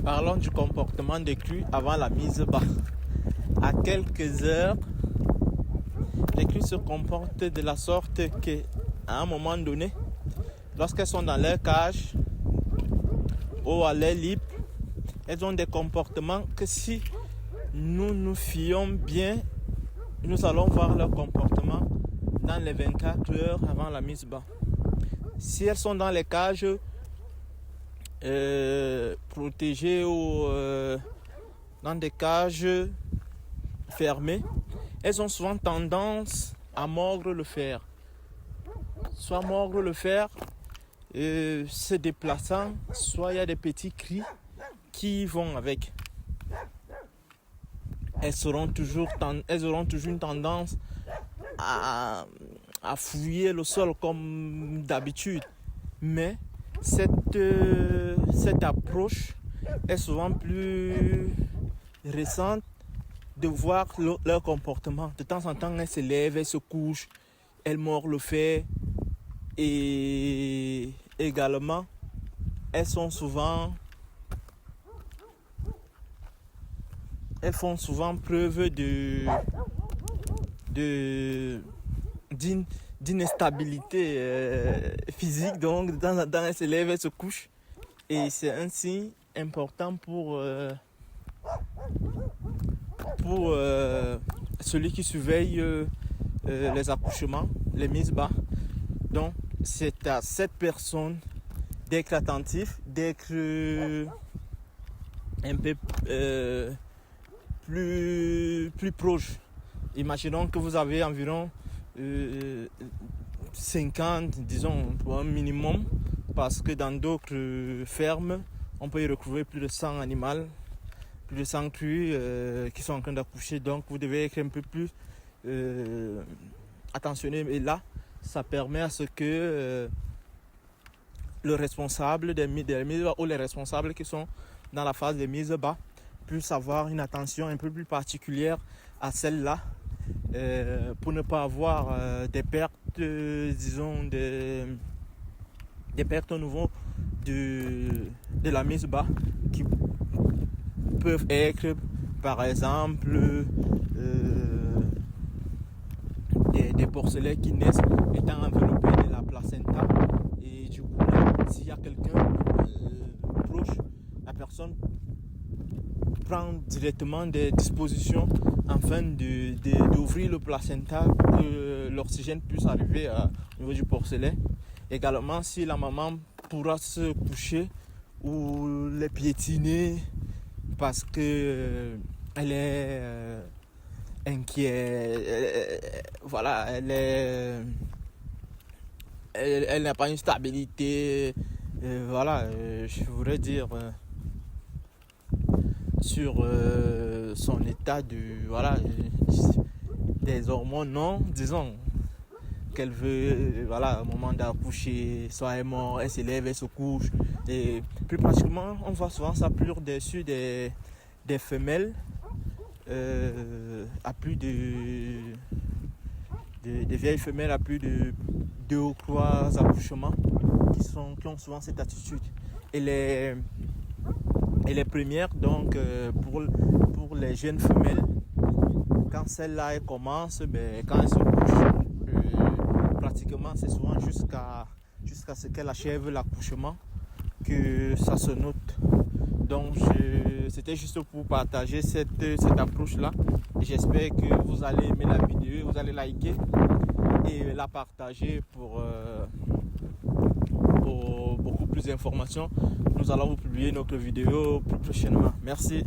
Parlons du comportement des crues avant la mise bas. À quelques heures, les crues se comportent de la sorte qu'à un moment donné, lorsqu'elles sont dans leur cage ou à l'air libre, elles ont des comportements que si nous nous fions bien, nous allons voir leur comportement dans les 24 heures avant la mise bas. Si elles sont dans les cages protégées ou dans des cages fermées, elles ont souvent tendance à mordre le fer. Soit mordre le fer se déplaçant, soit il y a des petits cris qui vont avec. Elles auront toujours une tendance à fouiller le sol comme d'habitude. Mais cette approche est souvent plus récente de voir leur comportement. De temps en temps, elles se lèvent, elles se couchent, elles mordent le fer. Et également, elles font souvent preuve d'instabilité physique. Donc, de temps en temps, elles se lèvent, elles se couchent. Et c'est un signe important pour celui qui surveille les accouchements, les mises bas. Donc, c'est à cette personne d'être attentif, d'être un peu plus proche. Imaginons que vous avez environ 50, disons, pour un minimum, parce que dans d'autres fermes, on peut y retrouver plus de 100 animaux, plus de 100 crues qui sont en train d'accoucher. Donc, vous devez être un peu plus attentionné. Et là, ça permet à ce que le responsable des mises bas ou les responsables qui sont dans la phase des mises bas puissent avoir une attention un peu plus particulière à celle-là pour ne pas avoir des pertes, disons, des pertes au niveau de la mise bas qui peuvent être, par exemple, des porcelets qui naissent étant enveloppés de la placenta, et du coup là, s'il y a quelqu'un proche, la personne prend directement des dispositions afin d'ouvrir le placenta pour que l'oxygène puisse arriver au niveau du porcelet. Également, si la maman pourra se coucher ou les piétiner parce que elle est inquiète, voilà, elle n'a pas une stabilité, voilà, je voudrais dire sur son état des hormones, non, disons qu'elle veut, voilà, au moment d'accoucher, soit elle mord, elle se lève, elle se couche, et plus pratiquement, on voit souvent ça plus dessus des femelles à plus des vieilles femelles à plus de 2 ou 3 accouchements qui ont souvent cette attitude. Et les premières, donc pour les jeunes femelles, quand celle-là elle commence, quand elle se couche, pratiquement c'est souvent jusqu'à ce qu'elle achève l'accouchement que ça se note. Donc c'était juste pour partager cette approche-là. J'espère que vous allez aimer la vidéo, vous allez liker et la partager pour beaucoup plus d'informations. Nous allons vous publier notre vidéo plus prochainement. Merci.